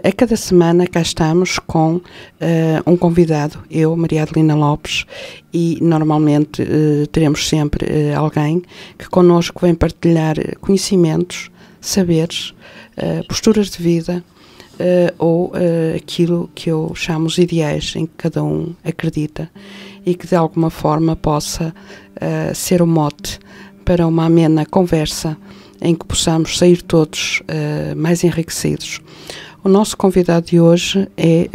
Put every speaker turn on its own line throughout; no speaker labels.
A cada semana cá estamos com um convidado, eu, Maria Adelina Lopes, e normalmente teremos sempre alguém que connosco vem partilhar conhecimentos, saberes, posturas de vida ou aquilo que eu chamo os ideais em que cada um acredita e que de alguma forma possa ser o mote para uma amena conversa em que possamos sair todos mais enriquecidos. O nosso convidado de hoje é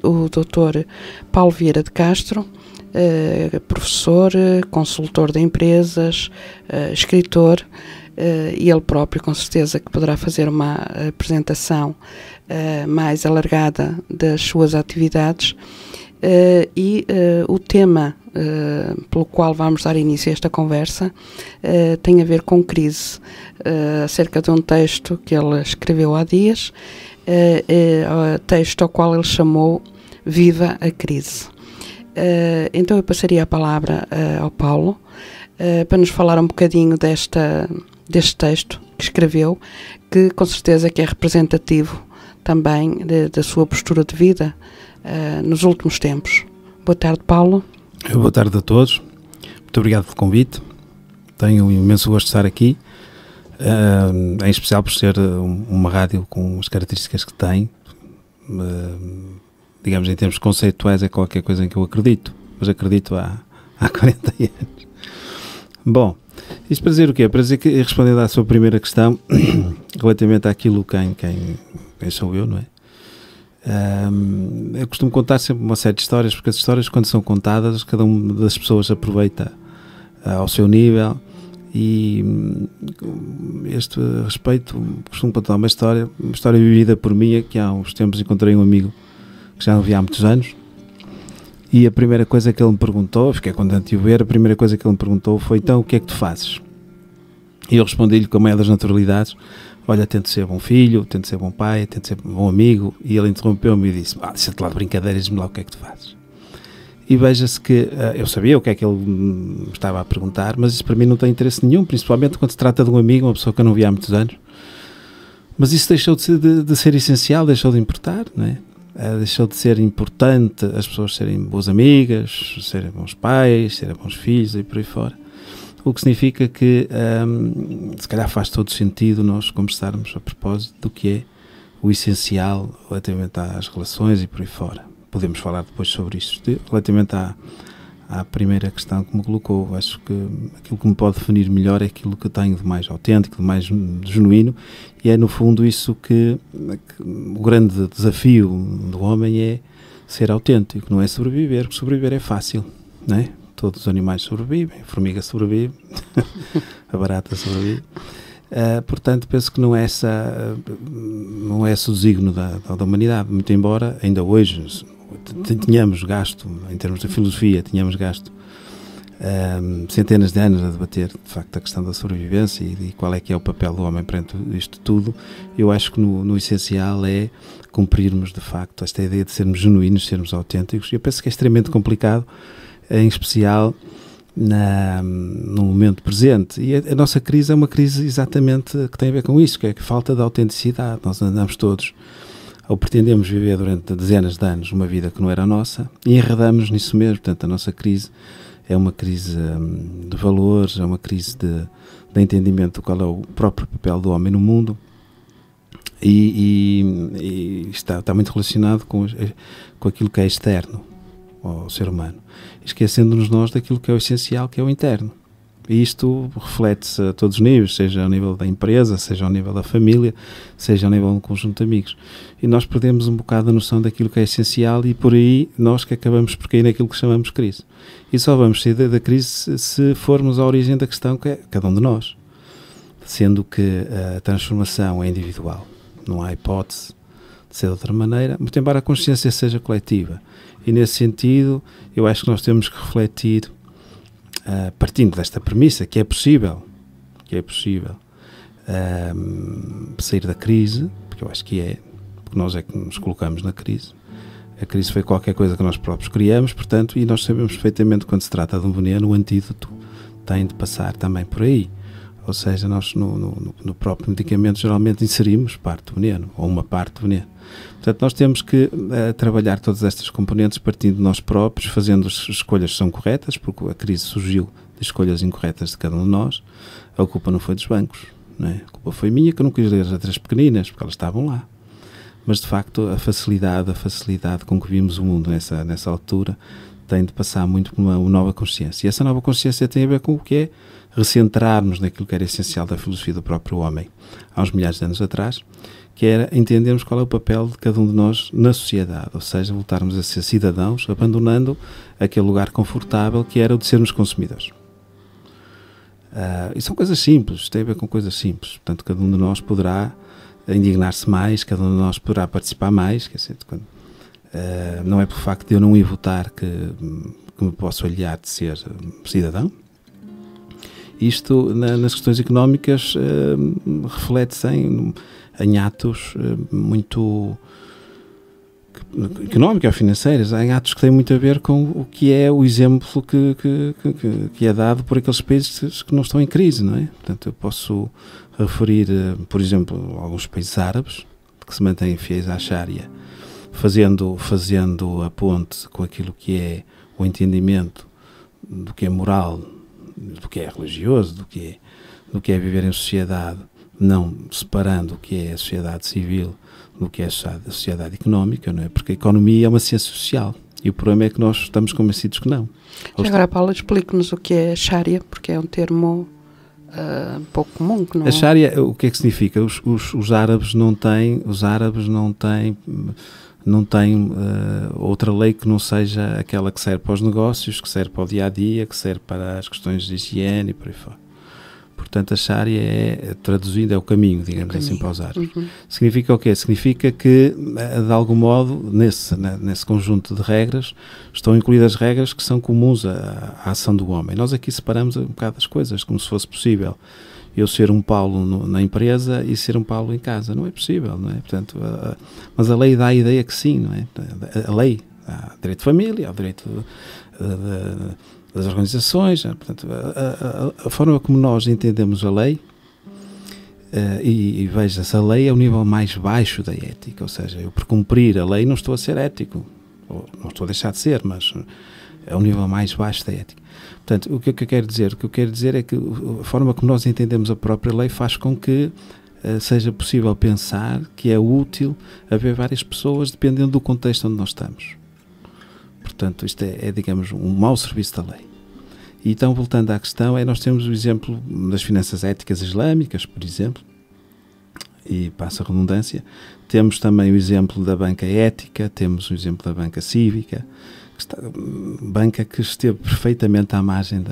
o Dr. Paulo Vieira de Castro, professor, consultor de empresas, escritor, e ele próprio com certeza que poderá fazer uma apresentação mais alargada das suas atividades. O tema pelo qual vamos dar início a esta conversa tem a ver com crise, acerca de um texto que ele escreveu há dias, texto ao qual ele chamou Viva a Crise. Então eu passaria a palavra ao Paulo para nos falar um bocadinho deste texto que escreveu, que com certeza que é representativo também da sua postura de vida nos últimos tempos. Boa tarde, Paulo.
Boa tarde a todos. Muito obrigado pelo convite. Tenho um imenso gosto de estar aqui, em especial por ser uma rádio com as características que tem. Digamos, em termos conceituais, é qualquer coisa em que eu acredito, mas acredito há 40 anos. Bom, isto para dizer o quê? Para dizer que, respondendo à sua primeira questão, relativamente àquilo quem sou eu, não é? Eu costumo contar sempre uma série de histórias, porque as histórias, quando são contadas, cada uma das pessoas aproveita ao seu nível, e este respeito costumo contar uma história vivida por mim, que há uns tempos encontrei um amigo que já não via há muitos anos, e a primeira coisa que ele me perguntou, fiquei contente de o ver, a primeira coisa que ele me perguntou foi: então, o que é que tu fazes? E eu respondi-lhe com a maior das naturalidades: olha, tento ser bom filho, tento ser bom pai, tento ser bom amigo. E ele interrompeu-me e disse: deixa-te lá de brincadeiras, diz-me lá o que é que tu fazes. E veja-se que eu sabia o que é que ele me estava a perguntar, mas isso para mim não tem interesse nenhum, principalmente quando se trata de um amigo, uma pessoa que eu não via há muitos anos. Mas isso deixou de ser essencial, deixou de importar, não é? Deixou de ser importante as pessoas serem boas amigas, serem bons pais, serem bons filhos e por aí fora. O que significa que se calhar faz todo sentido nós conversarmos a propósito do que é o essencial relativamente às relações e por aí fora. Podemos falar depois sobre isso. Relativamente à primeira questão que me colocou, acho que aquilo que me pode definir melhor é aquilo que eu tenho de mais autêntico, de mais genuíno, e é no fundo isso que o grande desafio do homem é ser autêntico, não é sobreviver, porque sobreviver é fácil, não é? Todos os animais sobrevivem, a formiga sobrevive, a barata sobrevive. Portanto, penso que não é esse o desígnio da humanidade, muito embora ainda hoje tínhamos gasto, em termos de filosofia, tínhamos gasto centenas de anos a debater, de facto, a questão da sobrevivência e qual é que é o papel do homem perante isto tudo. Eu acho que no essencial é cumprirmos, de facto, esta ideia de sermos genuínos, sermos autênticos. Eu penso que é extremamente complicado, em especial no momento presente, e a nossa crise é uma crise exatamente que tem a ver com isso, que é a falta de autenticidade. Nós andamos todos, ou pretendemos viver durante dezenas de anos uma vida que não era nossa, e enredamos nisso mesmo. Portanto, a nossa crise é uma crise de valores, é uma crise de entendimento do qual é o próprio papel do homem no mundo, e está muito relacionado com aquilo que é externo ao ser humano, esquecendo-nos nós daquilo que é o essencial, que é o interno. E isto reflete-se a todos os níveis, seja ao nível da empresa, seja ao nível da família, seja ao nível de um conjunto de amigos. E nós perdemos um bocado a noção daquilo que é essencial, e por aí nós que acabamos por cair naquilo que chamamos crise. E só vamos sair da crise se formos à origem da questão, que é cada um de nós. Sendo que a transformação é individual. Não há hipótese de ser de outra maneira, muito embora a consciência seja coletiva. E nesse sentido, eu acho que nós temos que refletir, partindo desta premissa, que é possível sair da crise, porque eu acho que é, porque nós é que nos colocamos na crise. A crise foi qualquer coisa que nós próprios criamos, portanto, e nós sabemos perfeitamente, quando se trata de um veneno, o antídoto tem de passar também por aí. ou seja, nós no próprio medicamento geralmente inserimos parte do veneno, ou uma parte do veneno. Portanto, nós temos que trabalhar todas estas componentes partindo de nós próprios, fazendo as escolhas que são corretas, porque a crise surgiu de escolhas incorretas de cada um de nós. A culpa não foi dos bancos, não é? A culpa foi minha, que eu não quis ler as letras pequeninas, porque elas estavam lá. Mas, de facto, a facilidade com que vimos o mundo nessa altura tem de passar muito por uma nova consciência. E essa nova consciência tem a ver com o que é recentrar-nos naquilo que era essencial da filosofia do próprio homem, há uns milhares de anos atrás, que era entendermos qual é o papel de cada um de nós na sociedade, ou seja, voltarmos a ser cidadãos, abandonando aquele lugar confortável que era o de sermos consumidores. E são coisas simples, tem a ver com coisas simples. Portanto, cada um de nós poderá indignar-se mais, cada um de nós poderá participar mais, quer dizer, não é por facto de eu não ir votar que me posso aliar de ser cidadão. Isto, nas questões económicas, reflete-se em atos muito económicos ou financeiros, em atos que têm muito a ver com o que é o exemplo que é dado por aqueles países que não estão em crise, não é? Portanto, eu posso referir, por exemplo, alguns países árabes que se mantêm fiéis à Sharia, fazendo a ponte com aquilo que é o entendimento do que é moral, do que é religioso, do que é viver em sociedade, não separando o que é a sociedade civil do que é a sociedade económica, não é? Porque a economia é uma ciência social e o problema é que nós estamos convencidos que não.
Agora, Paulo, explique-nos o que é Sharia, porque é um termo pouco comum. Que não...
A Sharia, o que é que significa? Os árabes não têm outra lei que não seja aquela que serve para os negócios, que serve para o dia-a-dia, que serve para as questões de higiene e por aí fora. Portanto, a Sharia traduzindo, é o caminho, digamos assim, para os árabes. Significa o quê? Significa que, de algum modo, nesse conjunto de regras, estão incluídas regras que são comuns à ação do homem. Nós aqui separamos um bocado as coisas, como se fosse possível eu ser um Paulo na empresa e ser um Paulo em casa. Não é possível, não é? Portanto, mas a lei dá a ideia que sim, não é? A lei, há direito de família, há direito das organizações, portanto, a forma como nós entendemos a lei, e veja-se, a lei é o nível mais baixo da ética, ou seja, eu por cumprir a lei não estou a ser ético, ou não estou a deixar de ser, mas é o nível mais baixo da ética. Portanto, o que eu quero dizer? O que eu quero dizer é que a forma como nós entendemos a própria lei faz com que seja possível pensar que é útil haver várias pessoas dependendo do contexto onde nós estamos. Portanto, isto é, digamos, um mau serviço da lei. E então, voltando à questão, nós temos o exemplo das finanças éticas islâmicas, por exemplo, e passa a redundância. Temos também o exemplo da banca ética, temos o exemplo da banca cívica, banca que esteve perfeitamente à margem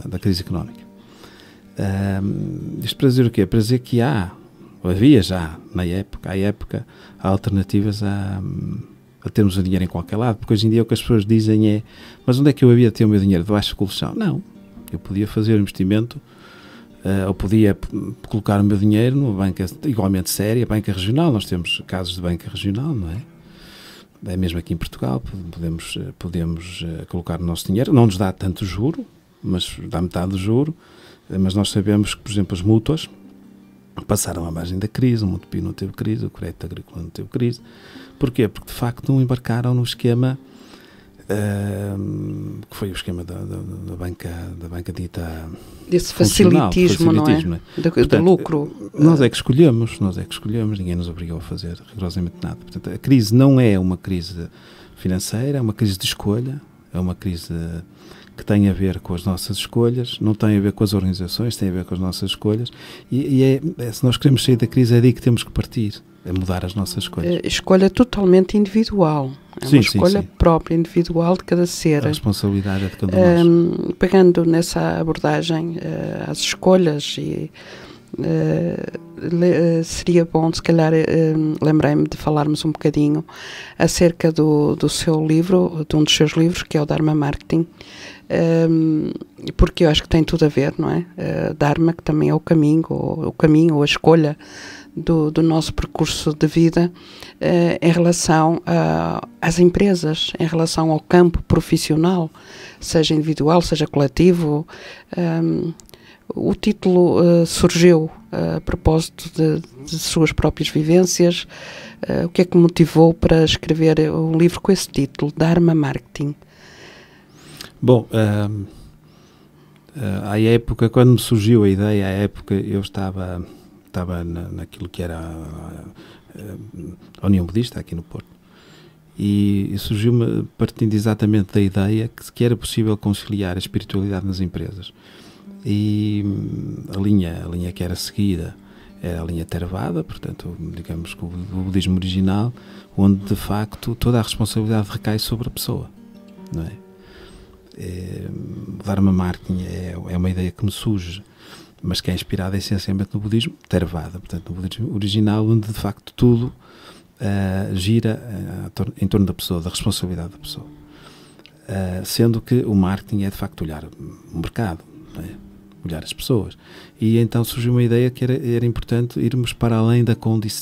da crise económica. Isto para dizer o quê? Para dizer que havia já, à época, alternativas a termos o dinheiro em qualquer lado, porque hoje em dia o que as pessoas dizem é: mas onde é que eu havia de ter o meu dinheiro? Debaixo do colchão? Não, eu podia fazer um investimento, ou podia colocar o meu dinheiro numa banca igualmente séria, banca regional. Nós temos casos de banca regional, não é? É mesmo aqui em Portugal, podemos colocar o nosso dinheiro, não nos dá tanto juro, mas dá metade do juro, mas nós sabemos que, por exemplo, as mútuas passaram à margem da crise, o Montepio não teve crise, o Crédito Agrícola não teve crise. Porquê? Porque de facto não embarcaram no esquema que foi o esquema da banca dita
desse facilitismo, não é? Portanto, do lucro.
Nós é que escolhemos, ninguém nos obrigou a fazer rigorosamente nada. Portanto, a crise não é uma crise financeira, é uma crise de escolha, é uma crise que tem a ver com as nossas escolhas, não tem a ver com as organizações, tem a ver com as nossas escolhas, e se nós queremos sair da crise, é daí que temos que partir, é mudar as nossas escolhas.
Escolha totalmente individual, uma escolha própria, individual de cada ser.
A responsabilidade é de cada um de nós.
Pegando nessa abordagem, as escolhas, seria bom, se calhar, lembrei-me de falarmos um bocadinho acerca do seu livro, de um dos seus livros, que é o Dharma Marketing, porque eu acho que tem tudo a ver, não é? Dharma, que também é o caminho ou a escolha do nosso percurso de vida, em relação às empresas, em relação ao campo profissional, seja individual, seja coletivo. O título surgiu a propósito de suas próprias vivências. O que é que motivou para escrever um livro com esse título, Dharma Marketing?
Bom, à época, quando me surgiu a ideia, à época eu estava naquilo que era a União Budista, aqui no Porto, e surgiu-me, partindo exatamente da ideia que era possível conciliar a espiritualidade nas empresas. E a linha que era seguida era a linha Theravada, portanto, digamos que o budismo original, onde de facto toda a responsabilidade recai sobre a pessoa, não é? O Dharma Marketing é uma ideia que me surge, mas que é inspirada essencialmente no budismo Theravada, portanto, no budismo original, onde de facto tudo gira em torno da pessoa, da responsabilidade da pessoa. Sendo que o marketing é de facto olhar o mercado, não é? Olhar as pessoas. E então surgiu uma ideia que era importante irmos para além da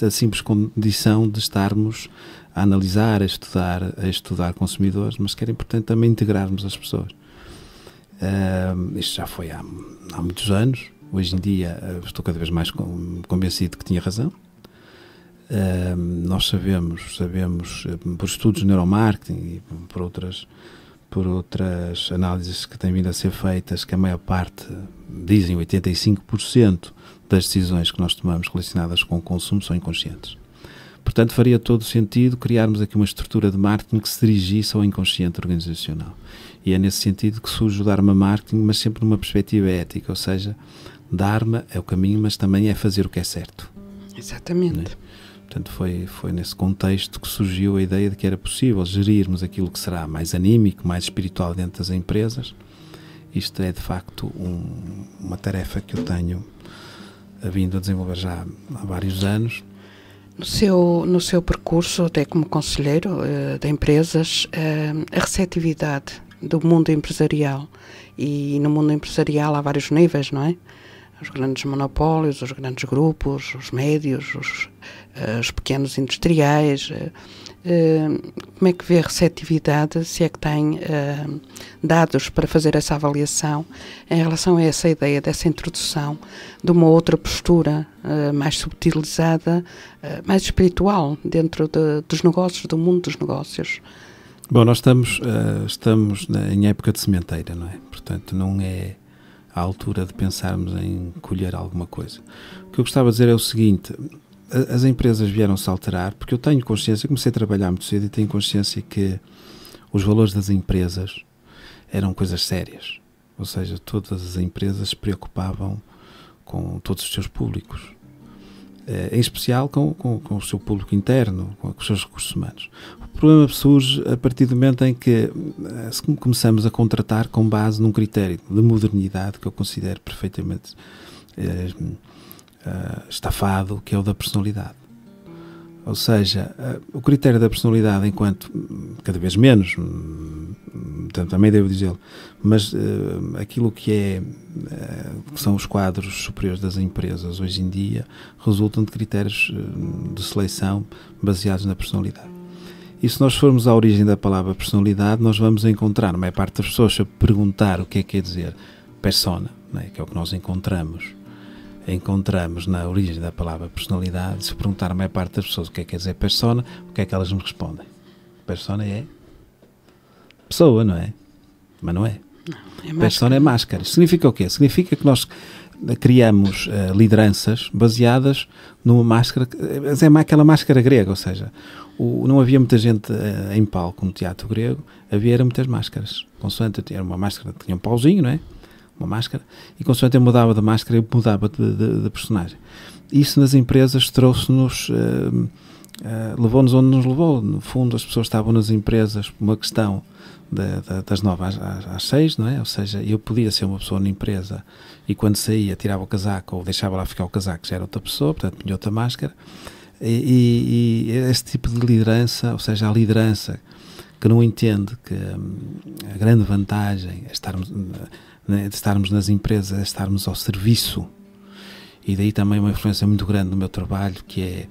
simples condição de estarmos a analisar, a estudar consumidores, mas que era importante também integrarmos as pessoas. Isto já foi há muitos anos. Hoje em dia estou cada vez mais convencido que tinha razão. Nós sabemos por estudos de neuromarketing e por outras análises que têm vindo a ser feitas, que a maior parte, dizem 85% das decisões que nós tomamos relacionadas com o consumo são inconscientes. Portanto, faria todo sentido criarmos aqui uma estrutura de marketing que se dirigisse ao inconsciente organizacional. E é nesse sentido que surge o Dharma Marketing, mas sempre numa perspectiva ética, ou seja, Dharma é o caminho, mas também é fazer o que é certo.
Exatamente.
Não é? Portanto, foi nesse contexto que surgiu a ideia de que era possível gerirmos aquilo que será mais anímico, mais espiritual dentro das empresas. Isto é, de facto, uma tarefa que eu tenho vindo a desenvolver já há vários anos.
No seu percurso, até como conselheiro de empresas, a receptividade do mundo empresarial, e no mundo empresarial há vários níveis, não é? Os grandes monopólios, os grandes grupos, os médios, os pequenos industriais. Como é que vê a receptividade, se é que tem dados para fazer essa avaliação em relação a essa ideia, dessa introdução de uma outra postura mais subtilizada, mais espiritual dentro dos negócios, do mundo dos negócios?
Bom, nós estamos em época de sementeira, não é? Portanto, não é à altura de pensarmos em colher alguma coisa. O que eu gostava de dizer é o seguinte: as empresas vieram-se a alterar, porque eu tenho consciência, comecei a trabalhar muito cedo e tenho consciência que os valores das empresas eram coisas sérias. Ou seja, todas as empresas se preocupavam com todos os seus públicos, em especial com o seu público interno, com os seus recursos humanos. O problema surge a partir do momento em que começamos a contratar com base num critério de modernidade que eu considero perfeitamente estafado, que é o da personalidade. Ou seja, o critério da personalidade, enquanto cada vez menos, também devo dizê-lo, mas aquilo que são os quadros superiores das empresas hoje em dia resultam de critérios de seleção baseados na personalidade. E se nós formos à origem da palavra personalidade, nós vamos encontrar, na maior parte das pessoas, se eu perguntar o que é que quer dizer persona, não é? Que é o que nós encontramos na origem da palavra personalidade. Se eu perguntar à maior parte das pessoas o que é que quer dizer persona, o que é que elas me respondem? Persona é pessoa, não é? Mas não é.
Não,
persona é máscara. Significa o quê? Significa que nós criamos lideranças baseadas numa máscara, é aquela máscara grega, ou seja, não havia muita gente em palco no teatro grego, havia muitas máscaras. Consoante era uma máscara, tinha um pauzinho, não é? Uma máscara, e consoante eu mudava de máscara, eu mudava de personagem. Isso nas empresas trouxe-nos, levou-nos onde nos levou. No fundo, as pessoas estavam nas empresas por uma questão das 9 às 6, não é? Ou seja, eu podia ser uma pessoa na empresa e quando saía tirava o casaco ou deixava lá ficar o casaco, já era outra pessoa, portanto tinha outra máscara. E esse tipo de liderança, ou seja, a liderança que não entende que a grande vantagem é estarmos nas empresas, é estarmos ao serviço, e daí também uma influência muito grande no meu trabalho, que é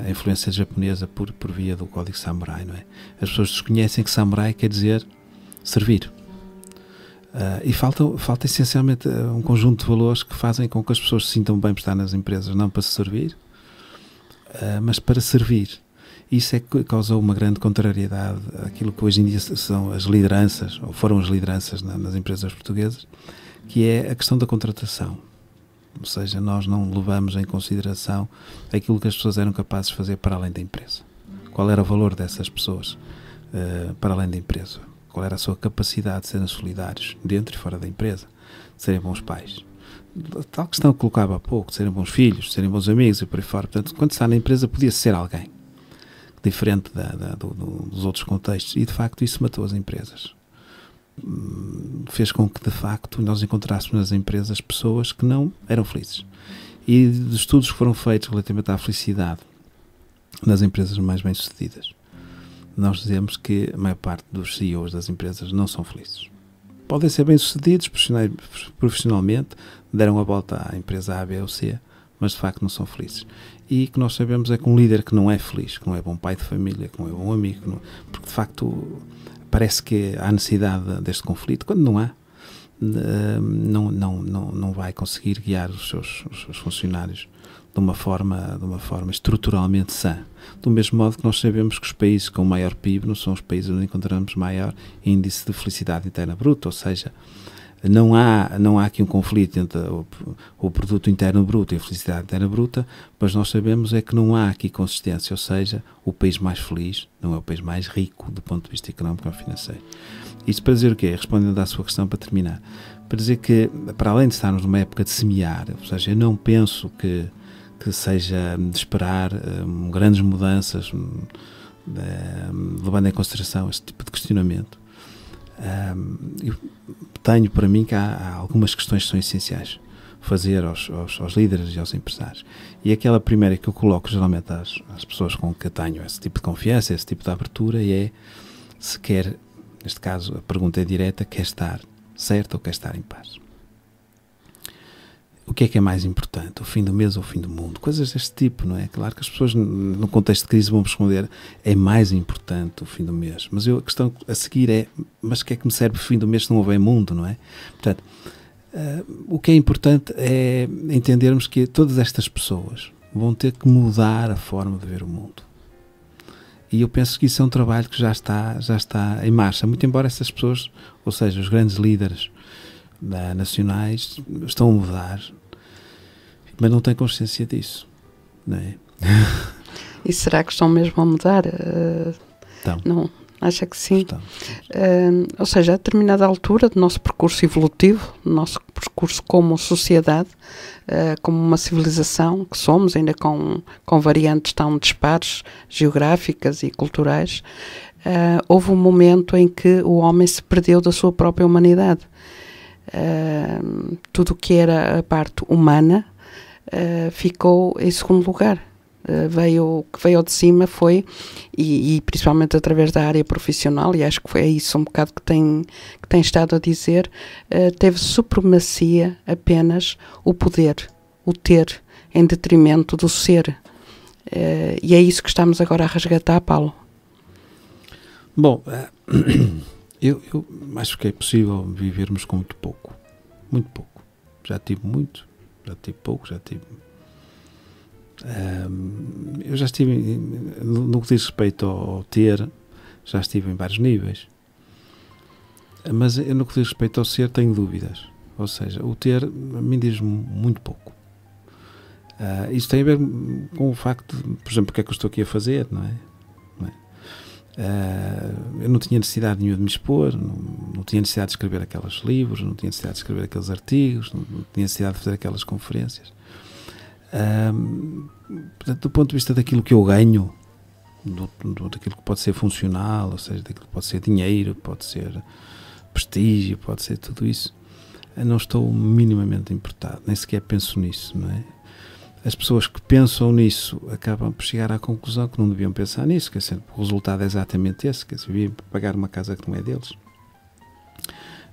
a influência japonesa por via do Código Samurai, não é? As pessoas desconhecem que Samurai quer dizer servir. E falta essencialmente um conjunto de valores que fazem com que as pessoas se sintam bem por estar nas empresas, não para se servir, mas para servir. Isso é que causou uma grande contrariedade àquilo que hoje em dia são as lideranças, ou foram as lideranças nas empresas portuguesas, que é a questão da contratação. Ou seja, nós não levamos em consideração aquilo que as pessoas eram capazes de fazer para além da empresa. Qual era o valor dessas pessoas para além da empresa? Qual era a sua capacidade de serem solidários dentro e fora da empresa, de serem bons pais? Tal questão que colocava há pouco, de serem bons filhos, de serem bons amigos e por aí fora. Portanto, quando está na empresa podia ser alguém diferente dos outros contextos, e de facto isso matou as empresas. Fez com que de facto nós encontrássemos nas empresas pessoas que não eram felizes. E de estudos que foram feitos relativamente à felicidade nas empresas mais bem-sucedidas, nós dizemos que a maior parte dos CEOs das empresas não são felizes. Podem ser bem-sucedidos profissionalmente, deram a volta à empresa A, B ou C, mas de facto não são felizes. E o que nós sabemos é que um líder que não é feliz, que não é bom pai de família, que não é bom amigo, porque de facto parece que há necessidade deste conflito, quando não há, não vai conseguir guiar os seus funcionários de uma forma estruturalmente sã. Do mesmo modo que nós sabemos que os países com maior PIB não são os países onde encontramos maior índice de felicidade interna bruta, ou seja, não há aqui um conflito entre o produto interno bruto e a felicidade interna bruta, mas nós sabemos é que não há aqui consistência, ou seja, o país mais feliz não é o país mais rico do ponto de vista económico ou financeiro. Isto para dizer o quê? Respondendo à sua questão para terminar, para dizer que, para além de estarmos numa época de semear, ou seja, eu não penso que seja de esperar grandes mudanças, levando em consideração este tipo de questionamento. Eu tenho para mim que há algumas questões que são essenciais fazer aos líderes e aos empresários, e aquela primeira que eu coloco geralmente às pessoas com que eu tenho esse tipo de confiança, esse tipo de abertura, é se quer, neste caso a pergunta é direta, quer estar certo ou quer estar em paz. O que é mais importante? O fim do mês ou o fim do mundo? Coisas deste tipo, não é? Claro que as pessoas, no contexto de crise, vão responder é mais importante o fim do mês. Mas a questão a seguir é, mas o que é que me serve o fim do mês se não houver mundo, não é? Portanto, o que é importante é entendermos que todas estas pessoas vão ter que mudar a forma de ver o mundo. E eu penso que isso é um trabalho que já está em marcha. Muito embora essas pessoas, ou seja, os grandes líderes nacionais, estão a mudar, mas não têm consciência disso, não é?
E será que estão mesmo a mudar? Não, acha que sim? Ou seja, a determinada altura do nosso percurso evolutivo, do nosso percurso como sociedade, como uma civilização que somos, ainda com variantes tão dispares, geográficas e culturais, houve um momento em que o homem se perdeu da sua própria humanidade. Tudo o que era a parte humana ficou em segundo lugar. O que veio de cima foi, e principalmente através da área profissional, e acho que foi isso um bocado que tem estado a dizer, teve supremacia apenas o poder, o ter, em detrimento do ser. E é isso que estamos agora a resgatar, Paulo.
Bom, eu acho que é possível vivermos com muito pouco. Muito pouco. Já tive muito, já tive pouco, já tive... eu já estive, no que diz respeito ao ter, já estive em vários níveis. Mas no que diz respeito ao ser, tenho dúvidas. Ou seja, o ter, a mim diz-me muito pouco. Isso tem a ver com o facto de, por exemplo, o que é que eu estou aqui a fazer, não é? Eu não tinha necessidade nenhuma de me expor, não tinha necessidade de escrever aqueles livros, não tinha necessidade de escrever aqueles artigos, não tinha necessidade de fazer aquelas conferências. Portanto, do ponto de vista daquilo que eu ganho, daquilo que pode ser funcional, ou seja, daquilo que pode ser dinheiro, pode ser prestígio, pode ser tudo isso, eu não estou minimamente importado, nem sequer penso nisso, não é? As pessoas que pensam nisso acabam por chegar à conclusão que não deviam pensar nisso, quer dizer, o resultado é exatamente esse, quer dizer, deviam pagar uma casa que não é deles,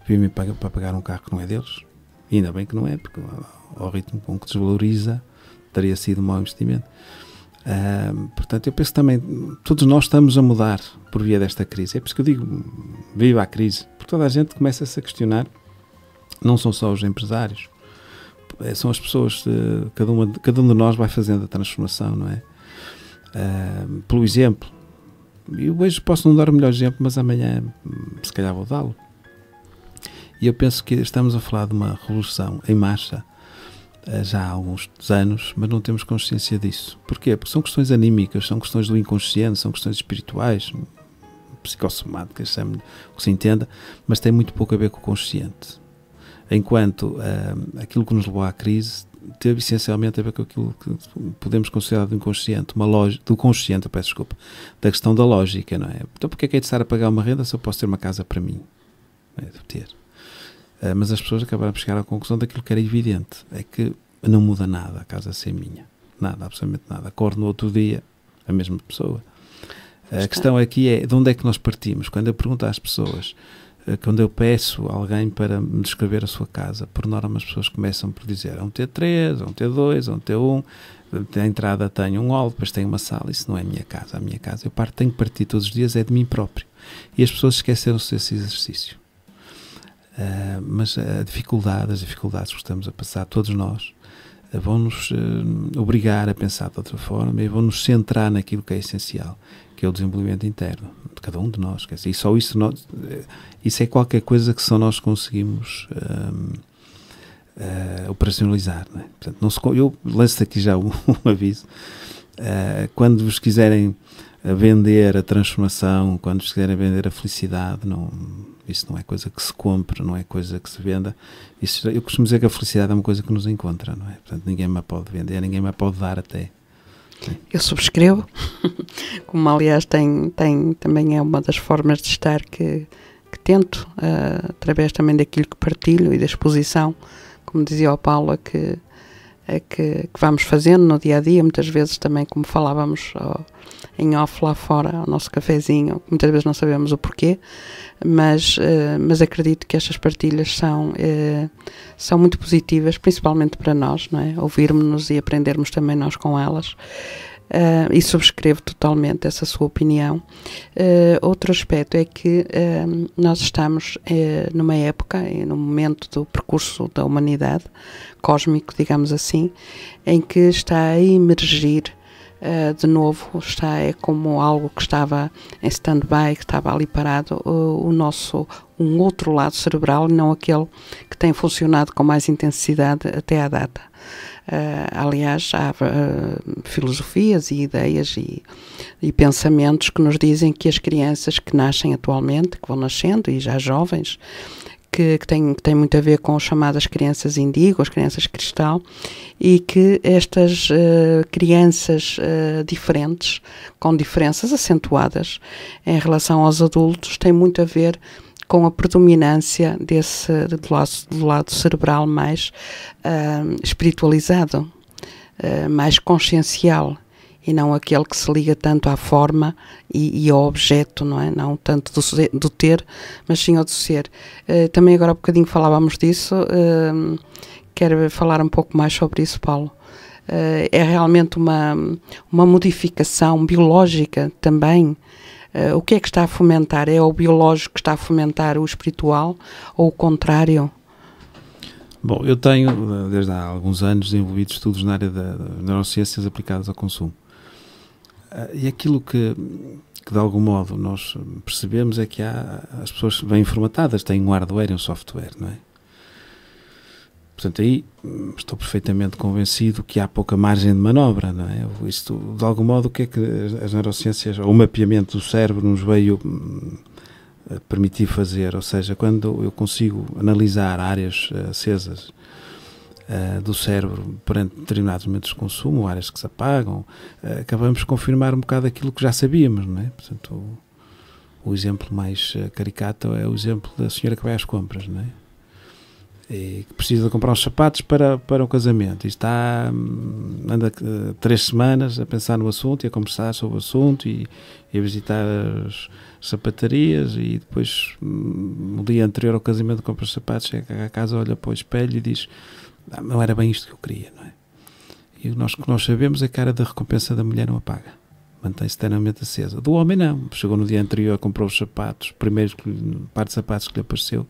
deviam para pagar um carro que não é deles, e ainda bem que não é, porque ao ritmo com que desvaloriza, teria sido um mau investimento. Portanto, eu penso também, todos nós estamos a mudar por via desta crise, é por isso que eu digo, viva a crise, porque toda a gente começa-se a questionar não são só os empresários, são as pessoas, cada um de nós vai fazendo a transformação, não é? Pelo exemplo. Eu hoje posso não dar o melhor exemplo, mas amanhã se calhar vou dá-lo. E eu penso que estamos a falar de uma revolução em marcha já há alguns anos, mas não temos consciência disso. Porquê? Porque são questões anímicas, são questões do inconsciente, são questões espirituais, psicossomáticas, chame-lhe o que se entenda, mas tem muito pouco a ver com o consciente. Enquanto aquilo que nos levou à crise teve essencialmente a ver com aquilo que podemos considerar do inconsciente, do consciente, peço desculpa, da questão da lógica, não é? Então porque é que é de estar a pagar uma renda se eu posso ter uma casa para mim? Devo ter. Mas as pessoas acabaram por chegar à conclusão daquilo que era evidente, é que não muda nada a casa ser minha, nada, absolutamente nada. Acordo no outro dia, a mesma pessoa. A questão aqui é, de onde é que nós partimos? Quando eu pergunto às pessoas, quando eu peço a alguém para me descrever a sua casa, por norma as pessoas começam por dizer, é um T3, é um T2, é um T1, na entrada tenho um hall, depois tenho uma sala. Isso não é a minha casa. A minha casa, tenho que partir todos os dias, é de mim próprio. E as pessoas esqueceram-se desse exercício. Mas as dificuldades que estamos a passar, todos nós, vão-nos obrigar a pensar de outra forma e vão-nos centrar naquilo que é essencial, que é o desenvolvimento interno de cada um de nós. Quer dizer, e só isso, isso é qualquer coisa que só nós conseguimos operacionalizar. Não é? Portanto, eu lanço aqui já um aviso. Quando vos quiserem vender a transformação, quando vos quiserem vender a felicidade, isso não é coisa que se compre, não é coisa que se venda. Eu costumo dizer que a felicidade é uma coisa que nos encontra, não é? Portanto, ninguém me a pode vender, ninguém me a pode dar até. Sim.
Eu subscrevo, como aliás também é uma das formas de estar que tento, através também daquilo que partilho e da exposição, como dizia o Paulo, que vamos fazendo no dia a dia, muitas vezes também, como falávamos em off lá fora, ao nosso cafezinho, muitas vezes não sabemos o porquê, mas acredito que estas partilhas são muito positivas, principalmente para nós, não é? Ouvirmos-nos e aprendermos também nós com elas. E subscrevo totalmente essa sua opinião. Outro aspecto é que nós estamos numa época, num momento do percurso da humanidade, cósmico, digamos assim, em que está a emergir de novo, é como algo que estava em stand-by, que estava ali parado, um outro lado cerebral, não aquele que tem funcionado com mais intensidade até à data. Aliás, há filosofias e ideias e pensamentos que nos dizem que as crianças que nascem atualmente, que vão nascendo, e já jovens, que tem muito a ver com as chamadas crianças índigo, as crianças cristal, e que estas crianças diferentes, com diferenças acentuadas em relação aos adultos, têm muito a ver com a predominância do lado cerebral mais espiritualizado, mais consciencial, e não aquele que se liga tanto à forma e ao objeto, não é? Não tanto do ter, mas sim ao do ser. Também agora há bocadinho falávamos disso, quero falar um pouco mais sobre isso, Paulo. É realmente uma modificação biológica também. O que é que está a fomentar? É o biológico que está a fomentar o espiritual ou o contrário?
Bom, eu tenho, desde há alguns anos, desenvolvido estudos na área das neurociências aplicadas ao consumo. E aquilo que de algum modo nós percebemos é que as pessoas bem formatadas têm um hardware e um software, não é? Portanto, aí estou perfeitamente convencido que há pouca margem de manobra, não é? Isto, de algum modo, o que é que as neurociências, ou o mapeamento do cérebro nos veio permitir fazer? Ou seja, quando eu consigo analisar áreas acesas do cérebro perante determinados momentos de consumo, áreas que se apagam, acabamos de confirmar um bocado aquilo que já sabíamos, não é? Portanto, o exemplo mais caricato é o exemplo da senhora que vai às compras, não é? E que precisa de comprar uns sapatos para o casamento e anda 3 semanas a pensar no assunto e a conversar sobre o assunto e a visitar as sapatarias, e depois no dia anterior ao casamento compra os sapatos, chega a casa, olha para o espelho e diz: não era bem isto que eu queria, não é? E o que nós sabemos é que a área da recompensa da mulher não apaga, mantém-se eternamente acesa. Do homem não, chegou no dia anterior, comprou os sapatos, primeiro par de sapatos que lhe apareceu,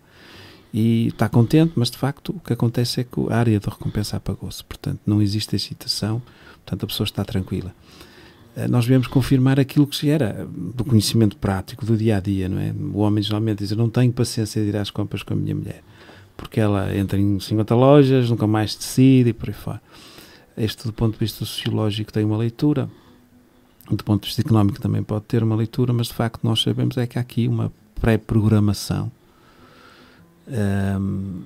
e está contente, mas de facto o que acontece é que a área de recompensa apagou-se, portanto não existe excitação, portanto a pessoa está tranquila. Nós viemos confirmar aquilo que já era do conhecimento prático, do dia-a-dia, não é? O homem geralmente diz, eu não tenho paciência de ir às compras com a minha mulher, porque ela entra em 50 lojas, nunca mais decide e por aí fora. Este, do ponto de vista sociológico, tem uma leitura, do ponto de vista económico também pode ter uma leitura, mas de facto nós sabemos é que há aqui uma pré-programação.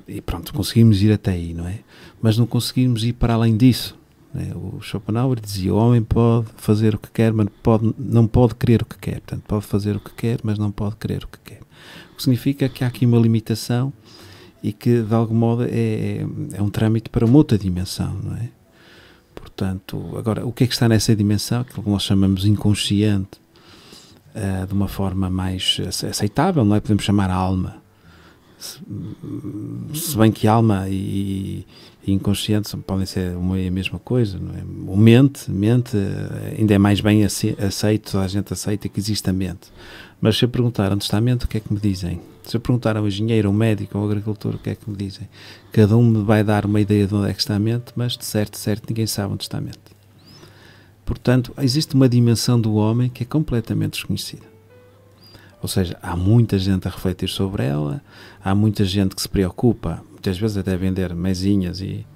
E pronto, conseguimos ir até aí, não é? Mas não conseguimos ir para além disso, não é? O Schopenhauer dizia, o homem pode fazer o que quer, mas não pode querer o que quer. Portanto, pode fazer o que quer, mas não pode querer o que quer. O que significa que há aqui uma limitação e que, de algum modo, é um trâmite para uma outra dimensão, não é? Portanto, agora, o que é que está nessa dimensão, aquilo que nós chamamos inconsciente, de uma forma mais aceitável, não é? Podemos chamar a alma. Se bem que alma e inconsciente podem ser uma e a mesma coisa, não é? O mente ainda é mais bem aceito, toda a gente aceita que existe a mente. Mas se eu perguntar onde está a mente, o que é que me dizem? Se eu perguntar ao engenheiro, ao médico, ao agricultor, o que é que me dizem? Cada um me vai dar uma ideia de onde é que está a mente, mas de certo ninguém sabe onde está a mente. Portanto, existe uma dimensão do homem que é completamente desconhecida. Ou seja, há muita gente a refletir sobre ela, há muita gente que se preocupa, muitas vezes até vender mesinhas e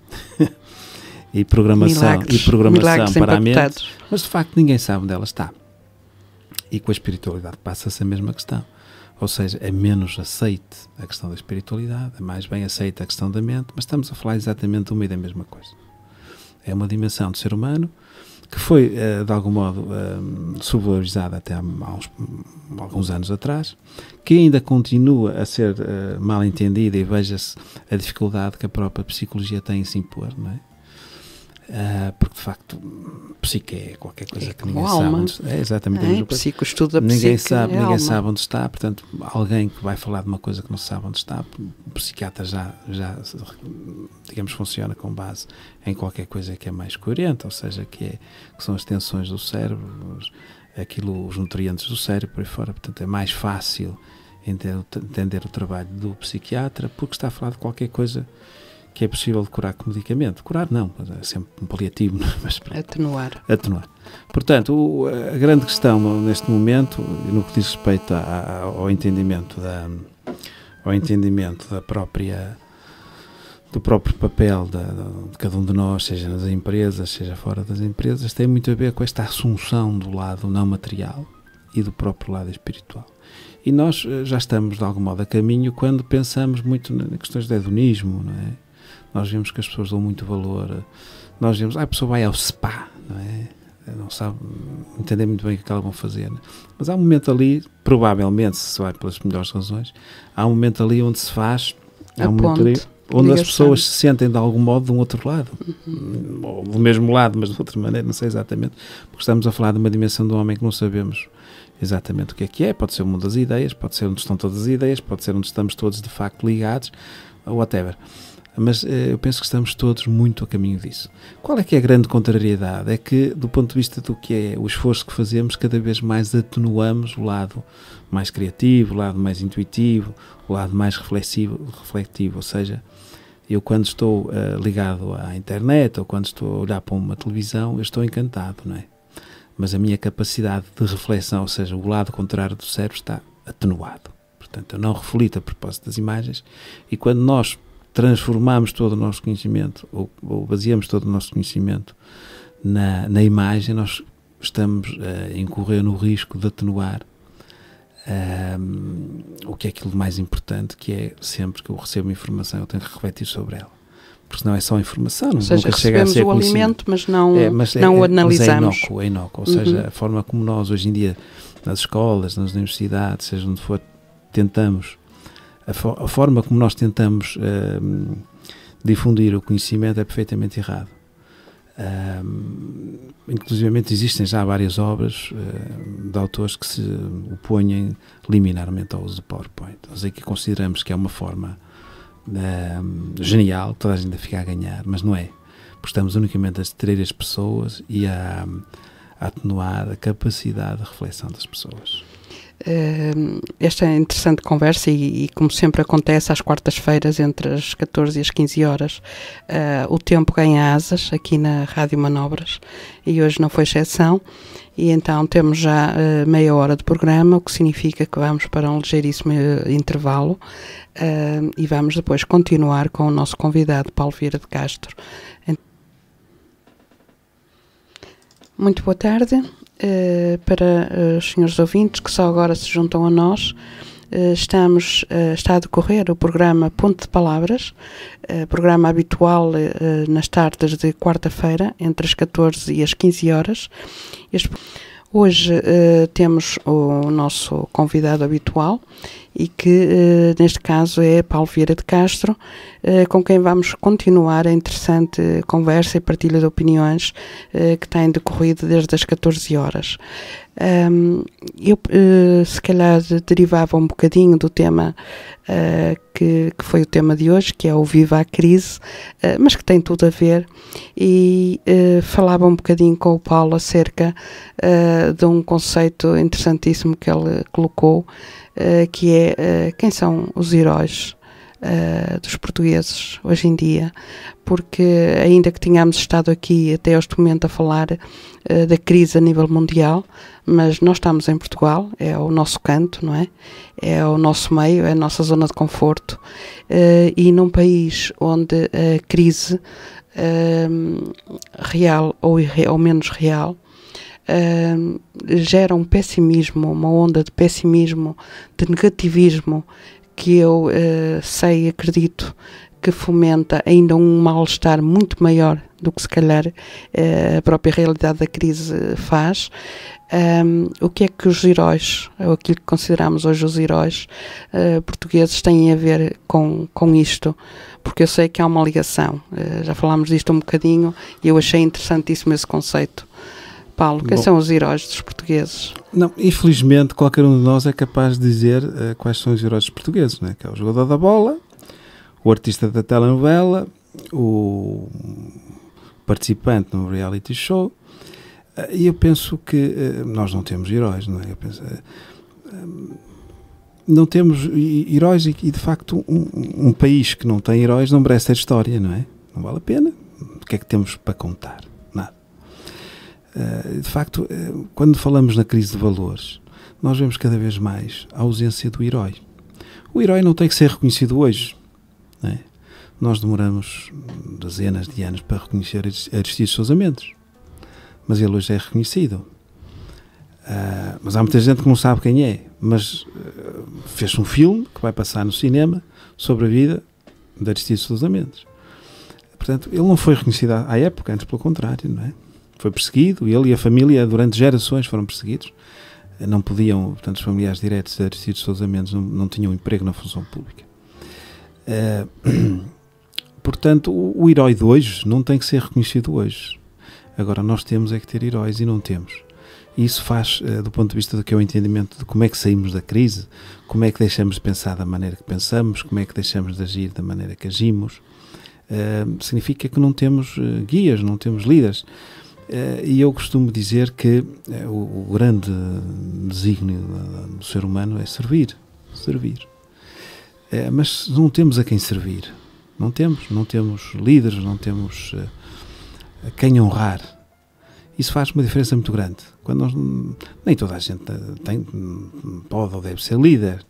programação, milagres para a mente, mas de facto ninguém sabe onde ela está. E com a espiritualidade passa-se a mesma questão. Ou seja, é menos aceite a questão da espiritualidade, é mais bem aceita a questão da mente, mas estamos a falar exatamente uma e da mesma coisa. É uma dimensão do ser humano que foi, de algum modo, subvalorizada até há alguns anos atrás, que ainda continua a ser mal entendida e veja-se a dificuldade que a própria psicologia tem em se impor, não é? Porque, de facto, psique é qualquer coisa que ninguém sabe onde está. É exatamente a mesma coisa.
Psico estuda
ninguém
psique,
ninguém sabe onde está, portanto, alguém que vai falar de uma coisa que não sabe onde está, o psiquiatra já digamos, funciona com base em qualquer coisa que é mais coerente, ou seja, que são as tensões do cérebro, os nutrientes do cérebro, por aí fora. Portanto, é mais fácil entender o trabalho do psiquiatra, porque está a falar de qualquer coisa que é possível de curar com medicamento. Curar não, é sempre um paliativo, mas
atenuar.
Portanto, a grande questão neste momento, no que diz respeito ao entendimento da própria, do próprio papel de cada um de nós, seja nas empresas, seja fora das empresas, tem muito a ver com esta assunção do lado não material e do próprio lado espiritual. E nós já estamos, de algum modo, a caminho quando pensamos muito em questões de hedonismo, não é? Nós vemos que as pessoas dão muito valor. Nós vemos, a pessoa vai ao spa, não é? Não sabe entender muito bem o que elas vão fazer. Não é? Mas há um momento ali, provavelmente, se vai pelas melhores razões, há um momento ali onde se faz, há um momento ali onde as pessoas se sentem de algum modo de um outro lado, ou do mesmo lado, mas de outra maneira, não sei exatamente, porque estamos a falar de uma dimensão do homem que não sabemos exatamente o que é. Pode ser o mundo das ideias, pode ser onde estão todas as ideias, pode ser onde estamos todos de facto ligados, whatever. Mas eu penso que estamos todos muito a caminho disso. Qual é que é a grande contrariedade? É que, do ponto de vista do que é o esforço que fazemos, cada vez mais atenuamos o lado mais criativo, o lado mais intuitivo, o lado mais reflexivo, ou seja, eu quando estou ligado à internet ou quando estou a olhar para uma televisão, eu estou encantado, não é? Mas a minha capacidade de reflexão, ou seja, o lado contrário do cérebro está atenuado. Portanto, eu não reflito a propósito das imagens e quando nós transformamos todo o nosso conhecimento ou baseamos todo o nosso conhecimento na imagem, nós estamos a incorrer no risco de atenuar o que é aquilo mais importante, que é sempre que eu recebo informação eu tenho que refletir sobre ela, porque senão é só informação,
ou seja,
nunca chega a ser
o alimento, mas não o analisamos.
Mas é inócuo, ou seja, a forma como nós hoje em dia nas escolas, nas universidades, seja onde for, tentamos a forma como nós tentamos difundir o conhecimento é perfeitamente errado. Inclusive existem já várias obras de autores que se opõem liminarmente ao uso do PowerPoint. Nós aqui consideramos que é uma forma genial, toda a gente fica a ganhar, mas não é. Porque estamos unicamente a distrair as pessoas e a atenuar a capacidade de reflexão das pessoas.
esta interessante conversa e como sempre acontece às quartas-feiras entre as 14 e as 15 horas, o tempo ganha asas aqui na Rádio Manobras e hoje não foi exceção. E então temos já meia hora de programa, o que significa que vamos para um ligeiríssimo intervalo e vamos depois continuar com o nosso convidado, Paulo Vieira de Castro. Muito boa tarde para os senhores ouvintes que só agora se juntam a nós. Está a decorrer o programa Ponte de Palavras, programa habitual nas tardes de quarta-feira, entre as 14 e as 15 horas. Hoje temos o nosso convidado habitual e que neste caso é Paulo Vieira de Castro, com quem vamos continuar a interessante conversa e partilha de opiniões que tem decorrido desde as 14 horas. Eu se calhar derivava um bocadinho do tema que foi o tema de hoje, que é o Viva a Crise, mas que tem tudo a ver, e falava um bocadinho com o Paulo acerca de um conceito interessantíssimo que ele colocou, que é quem são os heróis dos portugueses hoje em dia, porque ainda que tenhamos estado aqui até este momento a falar da crise a nível mundial, mas nós estamos em Portugal, é o nosso canto, não é? É o nosso meio, é a nossa zona de conforto, e num país onde a crise real ou menos real gera um pessimismo, uma onda de pessimismo, de negativismo, que eu acredito que fomenta ainda um mal-estar muito maior do que se calhar a própria realidade da crise faz. O que é que os heróis, ou aquilo que consideramos hoje os heróis portugueses, têm a ver com isto? Porque eu sei que há uma ligação, já falámos disto um bocadinho e eu achei interessantíssimo esse conceito. Paulo, quem são os heróis dos portugueses?
Não, infelizmente qualquer um de nós é capaz de dizer quais são os heróis dos portugueses, não é? Que é o jogador da bola, o artista da telenovela, o participante no reality show, e eu penso que nós não temos heróis, não é? Eu penso, não temos heróis e de facto um país que não tem heróis não merece ter história, não é? Não vale a pena. O que é que temos para contar? Nada. De facto, quando falamos na crise de valores, nós vemos cada vez mais a ausência do herói. O herói não tem que ser reconhecido hoje, não é? Nós demoramos dezenas de anos para reconhecer Aristides Sousa Mendes, mas ele hoje é reconhecido. Mas há muita gente que não sabe quem é, mas fez um filme que vai passar no cinema sobre a vida de Aristides Sousa Mendes. Portanto, ele não foi reconhecido à época, antes pelo contrário, não é? Foi perseguido, ele e a família durante gerações foram perseguidos, não podiam, portanto os familiares diretos de Aristides Sousa Mendes não tinham emprego na função pública. Portanto, o herói de hoje não tem que ser reconhecido hoje. Agora nós temos é que ter heróis e não temos. E isso faz, do ponto de vista do que é o entendimento de como é que saímos da crise, como é que deixamos de pensar da maneira que pensamos, como é que deixamos de agir da maneira que agimos, significa que não temos guias, não temos líderes. E eu costumo dizer que o grande desígnio do ser humano é servir. Mas não temos a quem servir. Não temos líderes, não temos a quem honrar. Isso faz uma diferença muito grande. Quando nem toda a gente pode ou deve ser líder,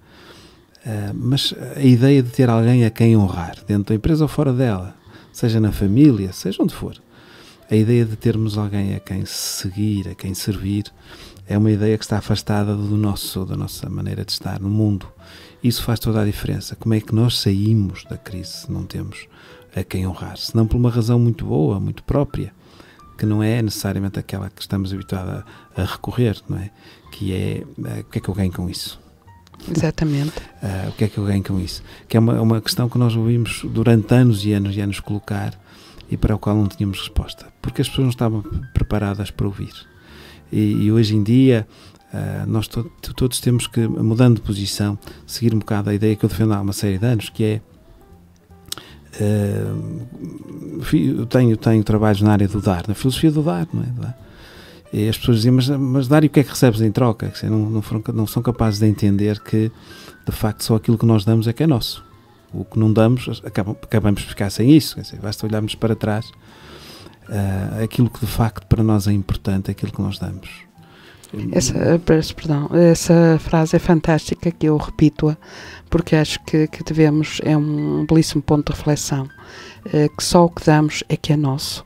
mas a ideia de ter alguém a quem honrar, dentro da empresa ou fora dela, seja na família, seja onde for, a ideia de termos alguém a quem seguir, a quem servir, é uma ideia que está afastada da nossa maneira de estar no mundo. Isso faz toda a diferença. Como é que nós saímos da crise se não temos a quem honrar? Se não por uma razão muito boa, muito própria, que não é necessariamente aquela que estamos habituados a recorrer, não é? Que é, o que é que eu ganho com isso?
Exatamente.
O que é que eu ganho com isso? Que é uma questão que nós ouvimos durante anos e anos e anos colocar e para o qual não tínhamos resposta, porque as pessoas não estavam preparadas para ouvir. E hoje em dia nós todos temos que, mudando de posição, seguir um bocado a ideia que eu defendo há uma série de anos, que é eu tenho trabalhos na área do dar, na filosofia do dar, não é? E as pessoas diziam, mas Dário, o que é que recebes em troca? Quer dizer, não são capazes de entender que, de facto, só aquilo que nós damos é que é nosso. O que não damos, acabamos por ficar sem isso. Quer dizer, basta olharmos para trás, aquilo que de facto para nós é importante, aquilo que nós damos.
Essa frase é fantástica, que eu repito-a, porque acho que devemos, é um belíssimo ponto de reflexão, que só o que damos é que é nosso.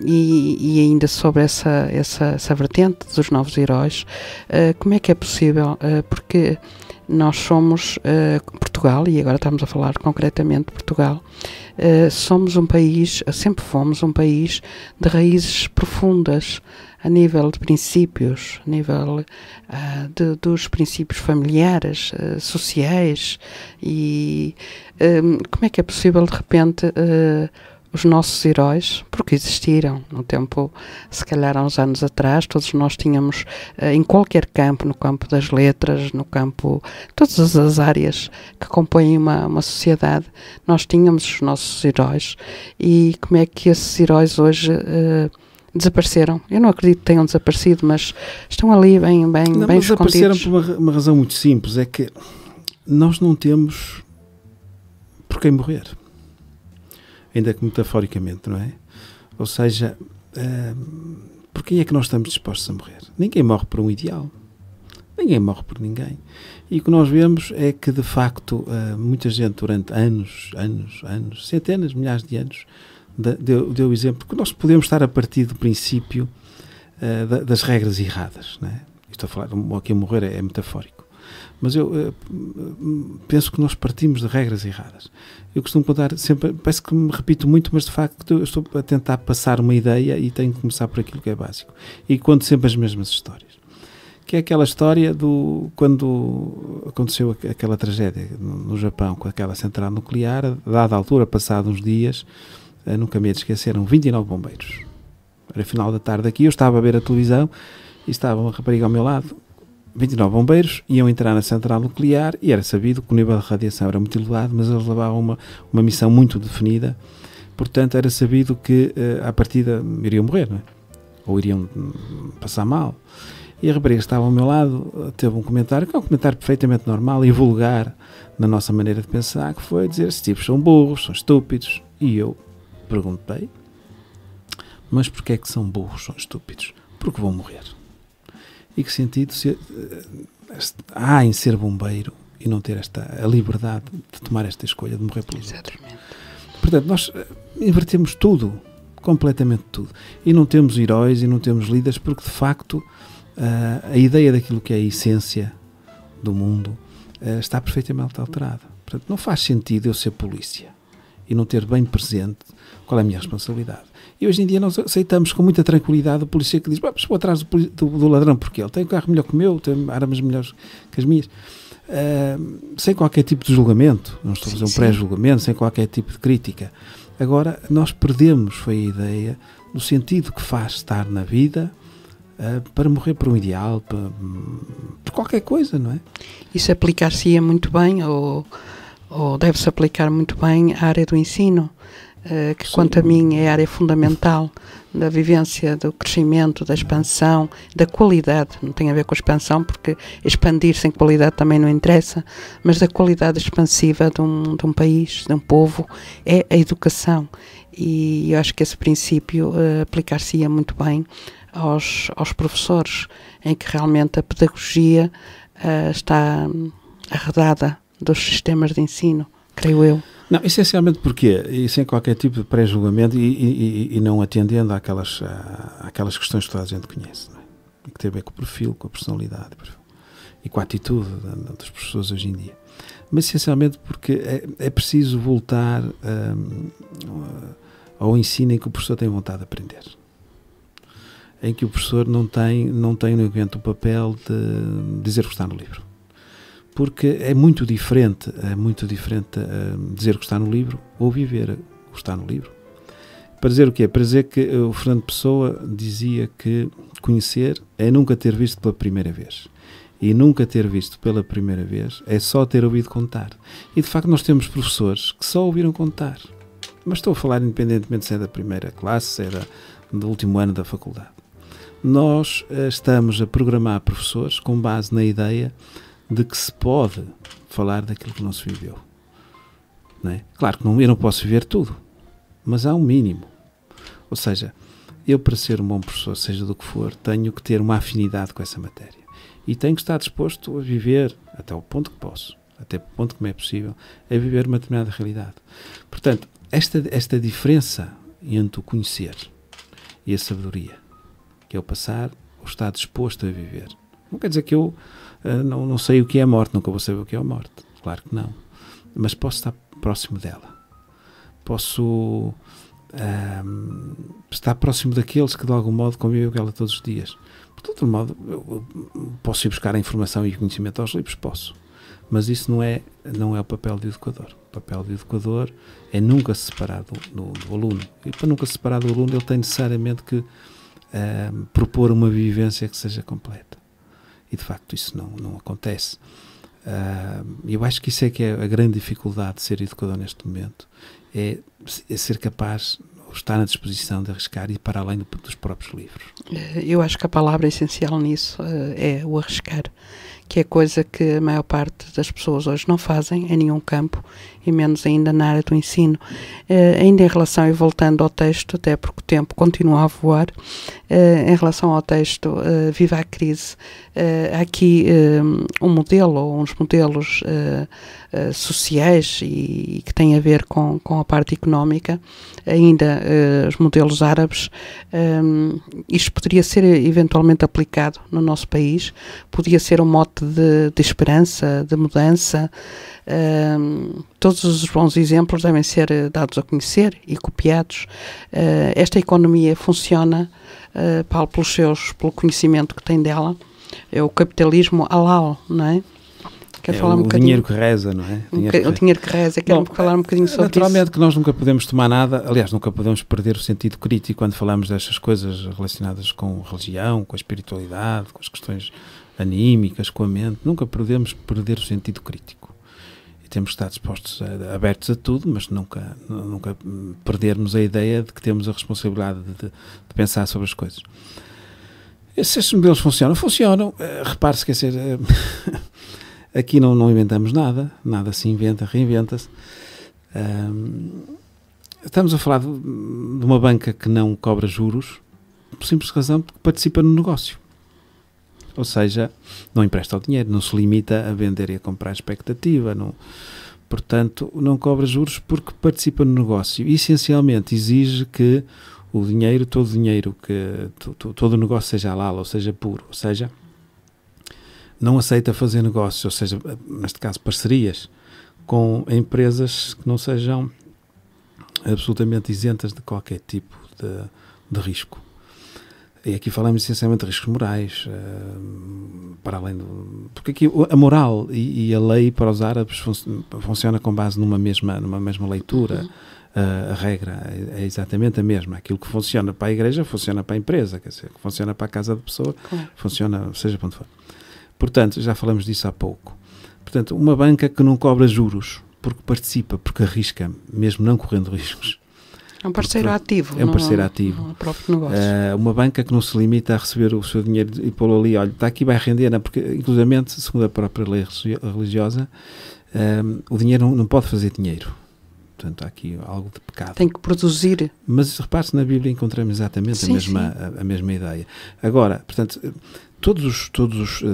E ainda sobre essa vertente dos novos heróis, como é que é possível? Porque nós somos Portugal, e agora estamos a falar concretamente de Portugal, somos um país, sempre fomos um país de raízes profundas, a nível de princípios, a nível dos princípios familiares, sociais, e como é que é possível de repente os nossos heróis, porque existiram no tempo, se calhar há uns anos atrás, todos nós tínhamos em qualquer campo, no campo das letras, no campo, todas as áreas que compõem uma sociedade, nós tínhamos os nossos heróis, e como é que esses heróis hoje desapareceram? Eu não acredito que tenham desaparecido, mas estão ali bem escondidos.
Desapareceram por uma razão muito simples, é que nós não temos por quem morrer. Ainda que metaforicamente, não é? Ou seja, por quem é que nós estamos dispostos a morrer? Ninguém morre por um ideal. Ninguém morre por ninguém. E o que nós vemos é que, de facto, muita gente durante anos, centenas, milhares de anos, deu exemplo que nós podemos estar a partir do princípio das regras erradas, não é? Estou a falar, aqui a morrer é metafórico. Mas eu penso que nós partimos de regras erradas. Eu costumo contar sempre, parece que me repito muito, mas de facto eu estou a tentar passar uma ideia e tenho que começar por aquilo que é básico. E conto sempre as mesmas histórias. Que é aquela história quando aconteceu aquela tragédia no Japão com aquela central nuclear, a dada altura, passados uns dias, nunca me esqueceram, 29 bombeiros. Era final da tarde aqui, eu estava a ver a televisão e estava uma rapariga ao meu lado. 29 bombeiros iam entrar na central nuclear e era sabido que o nível de radiação era muito elevado, mas eles levavam uma missão muito definida. Portanto, era sabido que à partida iriam morrer, não é? Ou iriam passar mal. E a rapariga que estava ao meu lado teve um comentário, que é um comentário perfeitamente normal e vulgar na nossa maneira de pensar, que foi dizer: estes tipos são burros, são estúpidos. E eu perguntei: mas porquê é que são burros, são estúpidos? Porque vão morrer. E que sentido há em ser bombeiro e não ter a liberdade de tomar esta escolha de morrer pelos outros? Portanto, nós invertemos tudo, completamente tudo. E não temos heróis e não temos líderes, porque de facto a ideia daquilo que é a essência do mundo está perfeitamente alterada. Portanto, não faz sentido eu ser polícia e não ter bem presente qual é a minha responsabilidade. E hoje em dia nós aceitamos com muita tranquilidade o polícia que diz: mas vou atrás do ladrão porque ele tem um carro melhor que o meu, tem armas melhores que as minhas, sem qualquer tipo de julgamento, não estou a fazer um pré-julgamento, sem qualquer tipo de crítica. Agora, nós perdemos, foi a ideia, do sentido que faz estar na vida para morrer por um ideal, por qualquer coisa, não é?
Isso aplicar-se-ia muito bem, ou deve-se aplicar muito bem à área do ensino, que quanto a mim é a área fundamental da vivência, do crescimento, da expansão, da qualidade. Não tem a ver com a expansão, porque expandir sem qualidade também não interessa, mas da qualidade expansiva de um país, de um povo, é a educação. E eu acho que esse princípio aplicar-se-ia muito bem aos professores, em que realmente a pedagogia está arredada dos sistemas de ensino, creio eu.
Não, essencialmente porque, e sem qualquer tipo de pré-julgamento e não atendendo àquelas questões que toda a gente conhece, não é? Que tem a ver com o perfil, com a personalidade e com a atitude das pessoas hoje em dia. Mas essencialmente porque é preciso voltar ao ensino em que o professor tem vontade de aprender. Em que o professor não tem unicamente o papel de dizer o que está no livro. Porque é muito diferente dizer o que está no livro ou viver o que está no livro. Para dizer o quê? Para dizer que o Fernando Pessoa dizia que conhecer é nunca ter visto pela primeira vez. E nunca ter visto pela primeira vez é só ter ouvido contar. E de facto nós temos professores que só ouviram contar. Mas estou a falar independentemente se é da primeira classe, se é do último ano da faculdade. nós estamos a programar professores com base na ideia de que se pode falar daquilo que não se viveu. Não é? Claro que eu não posso viver tudo, mas há um mínimo. Ou seja, eu, para ser um bom professor, seja do que for, tenho que ter uma afinidade com essa matéria. E tenho que estar disposto a viver, até o ponto que posso, até o ponto que me é possível, a viver uma determinada realidade. Portanto, esta diferença entre o conhecer e a sabedoria, que é o passar, o estar disposto a viver. Não quer dizer que eu não sei o que é a morte, nunca vou saber o que é a morte. Claro que não. Mas posso estar próximo dela. Posso estar próximo daqueles que de algum modo convivem com ela todos os dias. De outro modo, eu posso ir buscar a informação e o conhecimento aos livros, posso. Mas isso não é o papel do educador. O papel do educador é nunca se separar do aluno. E para nunca se separar do aluno, ele tem necessariamente que propor uma vivência que seja completa. E de facto isso não acontece. Eu acho que isso é que é a grande dificuldade de ser educador neste momento. É ser capaz, estar na disposição de arriscar e ir para além dos próprios livros.
Eu acho que a palavra essencial nisso é o arriscar, que é coisa que a maior parte das pessoas hoje não fazem em nenhum campo, e menos ainda na área do ensino. Ainda em relação, e voltando ao texto, até porque o tempo continua a voar, em relação ao texto Viva a Crise, há aqui um modelo, ou uns modelos sociais e que têm a ver com a parte económica, ainda os modelos árabes. Isto poderia ser eventualmente aplicado no nosso país, podia ser um mote de esperança, de mudança. Todos os bons exemplos devem ser dados a conhecer e copiados. Esta economia funciona, Paulo, pelo conhecimento que tem dela. É o capitalismo halal, não é?
Quero falar um bocadinho. Dinheiro que reza, não é?
O dinheiro que reza. Quero falar um bocadinho sobre isso.
Naturalmente que nós nunca podemos tomar nada, aliás, nunca podemos perder o sentido crítico quando falamos destas coisas relacionadas com religião, com a espiritualidade, com as questões anímicas, com a mente. Nunca podemos perder o sentido crítico. E temos que estar dispostos, abertos a tudo, mas nunca perdermos a ideia de que temos a responsabilidade de pensar sobre as coisas. Se estes modelos funcionam, repare-se, quer dizer, aqui não inventamos nada se inventa, reinventa-se. Estamos a falar de uma banca que não cobra juros, por simples razão porque participa no negócio. Ou seja, não empresta o dinheiro, não se limita a vender e a comprar expectativa, portanto, não cobra juros porque participa no negócio. E, essencialmente, exige que o dinheiro, todo o negócio seja halal, ou seja, puro, ou seja, não aceita fazer negócios, ou seja, neste caso parcerias, com empresas que não sejam absolutamente isentas de qualquer tipo de risco. E aqui falamos essencialmente de riscos morais, para além porque aqui a moral e a lei para os árabes funciona com base numa mesma leitura. A regra é exatamente a mesma. Aquilo que funciona para a igreja funciona para a empresa, quer dizer, que funciona para a casa de pessoa, funciona seja para onde for. Portanto, já falamos disso há pouco. Portanto, uma banca que não cobra juros porque participa, porque arrisca, mesmo não correndo riscos.
É um parceiro ativo.
É um parceiro ativo.
No próprio negócio.
Uma banca que não se limita a receber o seu dinheiro e pô-lo ali, olha, está aqui, vai render, não? Porque, inclusivamente, segundo a própria lei religiosa, o dinheiro não pode fazer dinheiro. Portanto, há aqui algo de pecado.
Tem que produzir.
Mas, repare-se, na Bíblia encontramos exatamente a mesma ideia. Agora, portanto, todos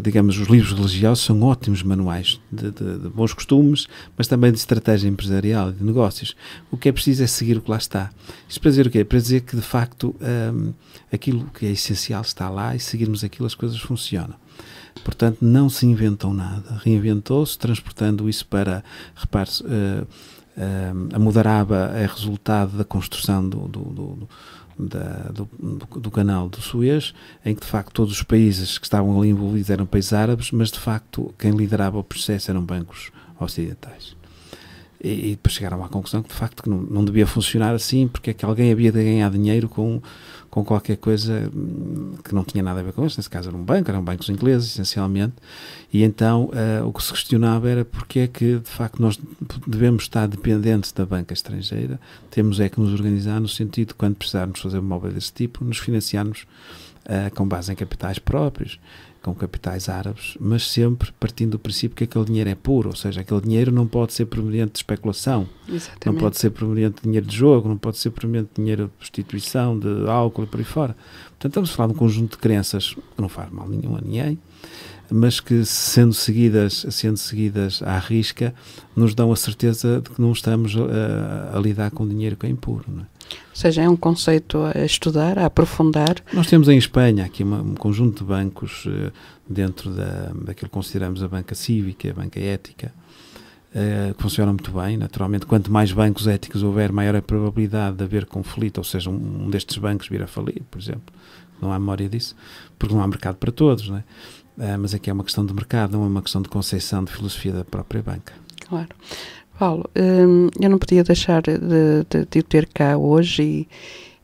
digamos, os livros religiosos são ótimos manuais de bons costumes, mas também de estratégia empresarial e de negócios. O que é preciso é seguir o que lá está. Isto para dizer o quê? Para dizer que, de facto, aquilo que é essencial está lá e seguirmos aquilo, as coisas funcionam. Portanto, não se inventam nada. Reinventou-se, transportando isso para, repare-se, a Mudaraba é resultado da construção do canal do Suez, em que de facto todos os países que estavam ali envolvidos eram países árabes, mas de facto quem liderava o processo eram bancos ocidentais. E depois chegaram à conclusão que de facto que não devia funcionar assim, porque é que alguém havia de ganhar dinheiro com qualquer coisa que não tinha nada a ver com isso. Nesse caso eram bancos ingleses essencialmente, e então o que se questionava era porque é que de facto nós devemos estar dependentes da banca estrangeira, temos é que nos organizar no sentido de quando precisarmos fazer uma obra desse tipo, nos financiarmos com base em capitais próprios, com capitais árabes, mas sempre partindo do princípio que aquele dinheiro é puro, ou seja, aquele dinheiro não pode ser proveniente de especulação,
Exatamente.
não pode ser proveniente de dinheiro de jogo, não pode ser proveniente de dinheiro de prostituição, de álcool e por aí fora. Portanto, estamos a falar de um conjunto de crenças que não faz mal nenhum a ninguém, mas que, sendo seguidas à risca, nos dão a certeza de que não estamos a lidar com dinheiro que é impuro, não é?
Ou seja, é um conceito a estudar, a aprofundar.
Nós temos em Espanha aqui um conjunto de bancos dentro daquilo que consideramos a banca cívica, a banca ética, que funcionam muito bem. Naturalmente, quanto mais bancos éticos houver, maior é a probabilidade de haver conflito, ou seja, um destes bancos vir a falir, por exemplo. Não há memória disso, porque não há mercado para todos, não é? Mas aqui é uma questão de mercado, não é uma questão de conceção de filosofia da própria banca.
Claro. Paulo, eu não podia deixar de o ter cá hoje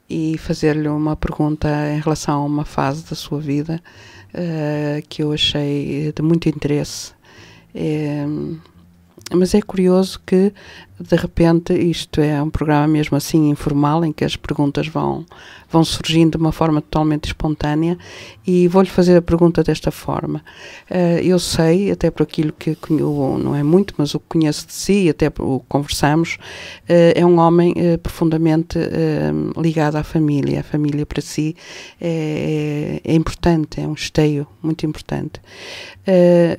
e fazer-lhe uma pergunta em relação a uma fase da sua vida que eu achei de muito interesse. Mas é curioso que, de repente, isto é um programa mesmo assim informal, em que as perguntas vão surgindo de uma forma totalmente espontânea, e vou-lhe fazer a pergunta desta forma. Eu sei, até por aquilo que não é muito, mas o que conheço de si, até o que conversamos, é um homem profundamente ligado à família. A família para si é importante, é um esteio muito importante.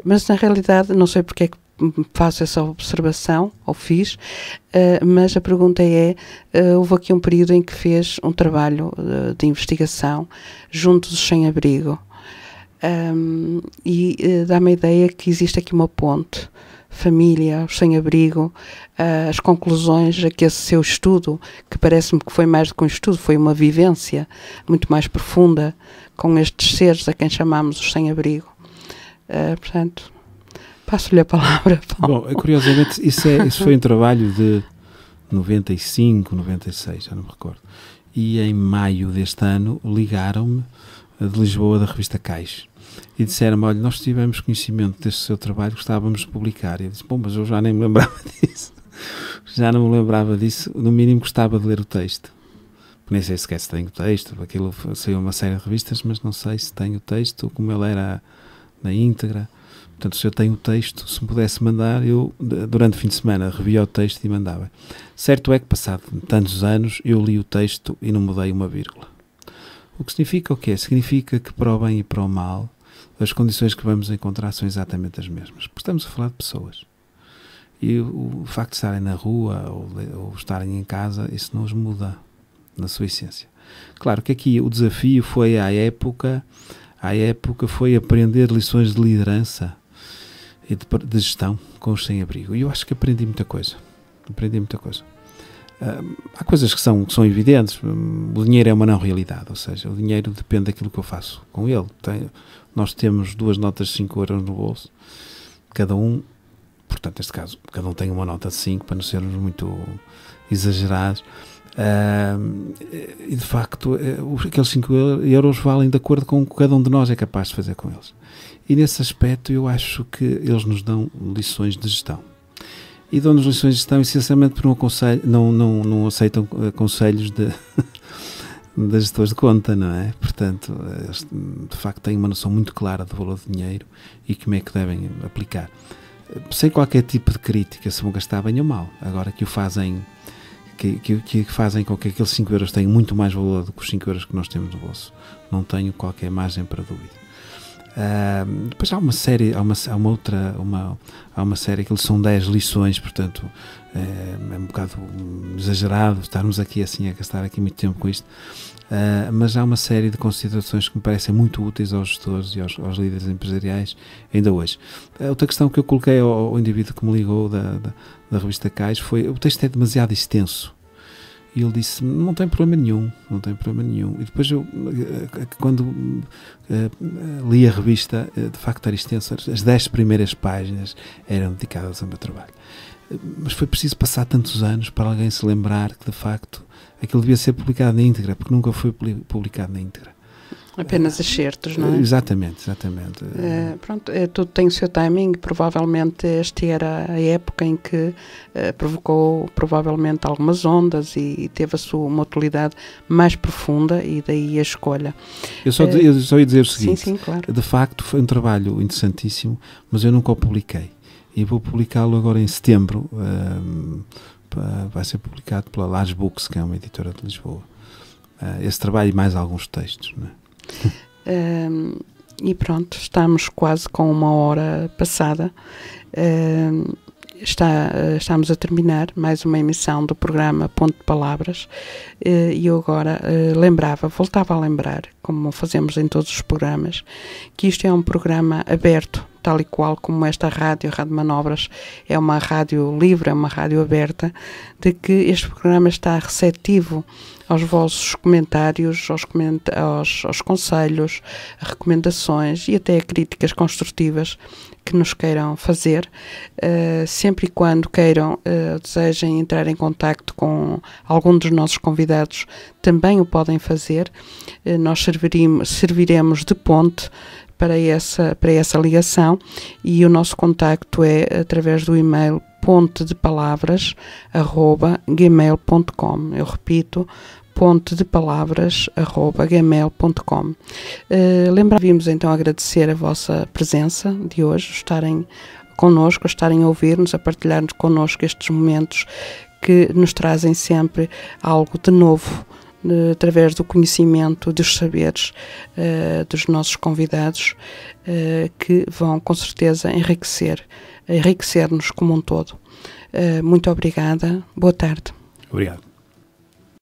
Mas na realidade, não sei porque é que faço essa observação, ou fiz, mas a pergunta é, houve aqui um período em que fez um trabalho de investigação junto dos sem-abrigo, e dá-me a ideia que existe aqui uma ponte, família, os sem-abrigo, as conclusões a que esse seu estudo, que parece-me que foi mais do que um estudo, foi uma vivência muito mais profunda com estes seres a quem chamamos os sem-abrigo. Portanto, passo-lhe a palavra, Paulo.
Bom, curiosamente, isso foi um trabalho de 95, 96, já não me recordo. E em maio deste ano ligaram-me de Lisboa, da revista Cais, e disseram-me: olha, nós tivemos conhecimento deste seu trabalho, gostávamos de publicar. E eu disse: bom, mas eu já nem me lembrava disso. Já não me lembrava disso. No mínimo gostava de ler o texto. Nem sei sequer se tenho o texto. Aquilo saiu uma série de revistas, mas não sei se tenho o texto, como ele era na íntegra. Portanto, se eu tenho o texto, se me pudesse mandar, eu, durante o fim de semana, revia o texto e mandava. Certo é que, passado tantos anos, eu li o texto e não mudei uma vírgula. O que significa o quê? Significa que, para o bem e para o mal, as condições que vamos encontrar são exatamente as mesmas. Porque estamos a falar de pessoas. E o facto de estarem na rua ou estarem em casa, isso não os muda na sua essência. Claro que aqui o desafio foi, à época foi aprender lições de liderança e de gestão com os sem-abrigo. E eu acho que aprendi muita coisa. Há coisas que são evidentes. O dinheiro é uma não realidade, ou seja, o dinheiro depende daquilo que eu faço com ele. Nós temos 2 notas de 5 euros no bolso, cada um, portanto, neste caso, cada um tem uma nota de 5, para não sermos muito exagerados. E de facto, aqueles 5 euros valem de acordo com o que cada um de nós é capaz de fazer com eles. E nesse aspecto eu acho que eles nos dão lições de gestão. E dão-nos lições de gestão essencialmente porque não aceitam conselhos de gestores de conta, não é? Portanto, eles de facto têm uma noção muito clara do valor do dinheiro e como é que devem aplicar. Sem qualquer tipo de crítica, se vão gastar bem ou mal. Agora que o fazem... Que fazem com que aqueles 5 euros tenham muito mais valor do que os 5 euros que nós temos no bolso. Não tenho qualquer margem para dúvida. Depois há uma série, há uma série que são 10 lições, portanto é um bocado exagerado estarmos aqui assim a gastar aqui muito tempo com isto, mas há uma série de considerações que me parecem muito úteis aos gestores e aos líderes empresariais ainda hoje. Outra questão que eu coloquei ao indivíduo que me ligou da revista Cais foi: o texto é demasiado extenso. E ele disse: não tem problema nenhum. E depois eu, quando li a revista, de facto era extensa. As 10 primeiras páginas eram dedicadas ao meu trabalho. Mas foi preciso passar tantos anos para alguém se lembrar que, de facto, aquilo devia ser publicado na íntegra, porque nunca foi publicado na íntegra.
Apenas excertos, não é?
Exatamente.
Pronto, tudo tem o seu timing. Provavelmente esta era a época em que provocou provavelmente algumas ondas e teve a sua uma utilidade mais profunda, e daí a escolha.
Eu só ia dizer o seguinte:
sim, claro.
De facto foi um trabalho interessantíssimo, mas eu nunca o publiquei. E vou publicá-lo agora em setembro. Vai ser publicado pela Laje Books, que é uma editora de Lisboa. Esse trabalho e mais alguns textos, não é?
E pronto, estamos quase com 1 hora passada. Estamos a terminar mais uma emissão do programa Ponto de Palavras, e eu agora voltava a lembrar, como fazemos em todos os programas, que isto é um programa aberto, tal e qual como esta rádio, a Rádio Manobras, é uma rádio livre, é uma rádio aberta, de que este programa está receptivo aos vossos comentários, aos conselhos, recomendações e até críticas construtivas que nos queiram fazer, sempre e quando queiram, desejem entrar em contacto com algum dos nossos convidados, também o podem fazer. Nós serviremos de ponte para essa ligação, e o nosso contacto é através do e-mail pontedepalavras@gmail.com. Eu repito, pontedepalavras@gmail.com. Vimos então agradecer a vossa presença de hoje, estarem connosco, estarem a ouvir-nos, a partilhar connosco estes momentos que nos trazem sempre algo de novo, através do conhecimento, dos saberes dos nossos convidados, que vão com certeza enriquecer-nos como um todo. Muito obrigada, boa tarde.
Obrigado.